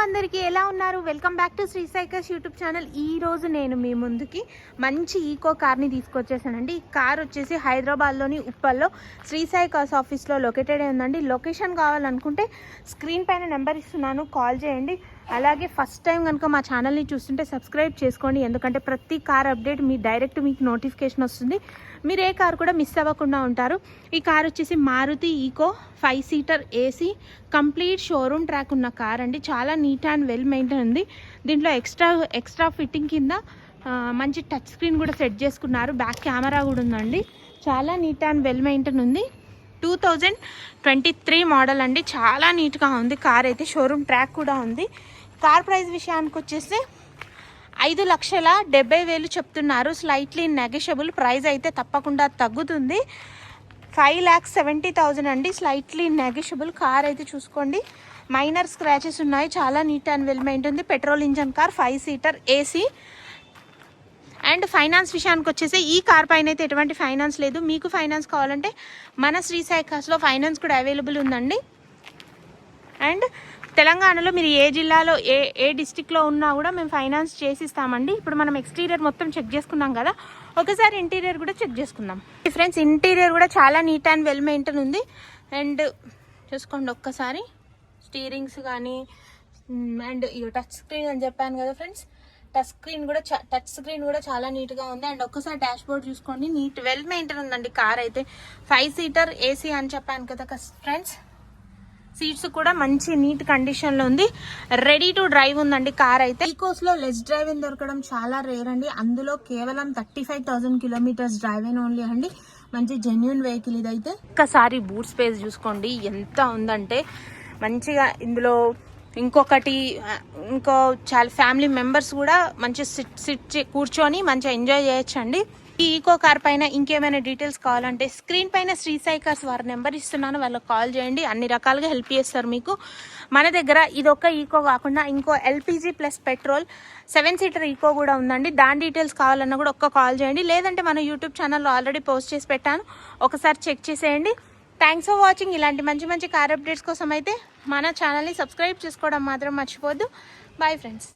అందరికీ ఎలా ఉన్నారు? Welcome back to Sri cycles YouTube channel. ఈ రోజు నేను మీ ముందుకి మంచి ఈకో కార్ని తీసుకొచ్చేసానండి. ఈ కార్ వచ్చేసి హైదరాబాద్లోని ఉప్పల్లో శ్రీ సాయి కార్స్ ఆఫీస్లో లొకేటెడ్ ఉందండి. లొకేషన్ కావాలనుకుంటే స్క్రీన్ పైన నెంబర్ ఇస్తున్నాను, కాల్ చేయండి. అలాగే ఫస్ట్ టైం కనుక మా ఛానల్ని చూస్తుంటే సబ్స్క్రైబ్ చేసుకోండి, ఎందుకంటే ప్రతి కార్ అప్డేట్ మీకు నోటిఫికేషన్ వస్తుంది. మీరు ఏ కార్ కూడా మిస్ అవ్వకుండా ఉంటారు. ఈ కార్ వచ్చేసి Maruti Eeco 5 seater AC complete showroom track ఉన్న కార్ అండి. చాలా నీట్ అండ్ వెల్ మెయింటైన్ ఉంది. దీంట్లో ఎక్స్ట్రా ఫిట్టింగ్ కింద మంచి టచ్ స్క్రీన్ కూడా సెట్ చేసుకున్నారు. బ్యాక్ కెమెరా కూడా ఉందండి. చాలా నీట్ అండ్ వెల్ మెయింటైన్ ఉంది. 2023 మోడల్ అండి. చాలా నీట్గా ఉంది కార్ అయితే. షోరూమ్ ట్రాక్ కూడా ఉంది. కార్ ప్రైస్ విషయానికి వచ్చేసి 5,70,000 చెప్తున్నారు. Slightly negotiable. ప్రైస్ అయితే తప్పకుండా తగ్గుతుంది. 5,70,000 అండి. Slightly negotiable. కార్ అయితే చూసుకోండి, మైనర్ స్క్రాచెస్ ఉన్నాయి. చాలా నీట్ అండ్ వెల్ మెయింటైన్ ఉంది. Petrol engine car, 5 seater AC. And finance విషయానికి వచ్చేసి ఈ కార్ పైన అయితే ఎటువంటి ఫైనాన్స్ లేదు. మీకు ఫైనాన్స్ కావాలంటే మన శ్రీ సాయి కార్స్లో ఫైనాన్స్ కూడా అవైలబుల్ ఉందండి. అండ్ తెలంగాణలో మీరు ఏ జిల్లాలో ఏ డిస్టిక్లో ఉన్నా కూడా మేము ఫైనాన్స్ చేసి ఇస్తామండి. ఇప్పుడు మనం ఎక్స్టీరియర్ మొత్తం చెక్ చేసుకున్నాం కదా, ఒకసారి ఇంటీరియర్ కూడా చెక్ చేసుకుందాం. ఫ్రెండ్స్, ఇంటీరియర్ కూడా చాలా నీట్ అండ్ వెల్ మెయింటైన్ ఉంది. అండ్ చూసుకోండి ఒక్కసారి, స్టీరింగ్స్ కానీ అండ్ టచ్ స్క్రీన్ అని చెప్పాను కదా ఫ్రెండ్స్, టచ్ స్క్రీన్ కూడా చాలా నీట్గా ఉంది. అండ్ ఒక్కసారి డాష్ బోర్డ్ చూసుకోండి, నీట్ వెల్ మెయింటైన్ ఉందండి కార్ అయితే. 5 సీటర్ ఏసీ అని చెప్పాను కదా ఫ్రెండ్స్. సీట్స్ కూడా మంచి నీట్ కండిషన్లో ఉంది. రెడీ టు డ్రైవ్ ఉందండి కార్ అయితే. ఈకోస్లో లెస్ డ్రైవ్ దొరకడం చాలా రేర్ అండి. అందులో కేవలం 35,000 కిలోమీటర్స్ డ్రైవ్ అయిన ఓన్లీ అండి. మంచి జెన్యున్ వెహికల్ ఇదైతే. ఒక్కసారి బూట్ స్పేస్ చూసుకోండి ఎంత ఉందంటే మంచిగా. ఇందులో ఇంకో చాలా ఫ్యామిలీ మెంబర్స్ కూడా మంచి సిట్ కూర్చొని మంచిగా ఎంజాయ్ చేయొచ్చండి. ఈ ఈకో కార్ పైన ఇంకేమైనా డీటెయిల్స్ కావాలంటే స్క్రీన్ పైన శ్రీ సాయి కార్స్ వారి నెంబర్ ఇస్తున్నాను, వాళ్ళకి కాల్ చేయండి. అన్ని రకాలుగా హెల్ప్ చేస్తారు మీకు. మన దగ్గర ఇదొక ఈకో కాకుండా ఇంకో LPG plus petrol 7 seater Eeco కూడా ఉందండి. దాని డీటెయిల్స్ కావాలన్నా కూడా ఒక్క కాల్ చేయండి. లేదంటే మన యూట్యూబ్ ఛానల్లో ఆల్రెడీ పోస్ట్ చేసి పెట్టాను, ఒకసారి చెక్ చేసేయండి. Thanks for watching. ఇలాంటి మంచి కార్ అప్డేట్స్ కోసం అయితే మన ఛానల్ని సబ్స్క్రైబ్ చేసుకోవడం మాత్రం మర్చిపోద్దు. Bye friends.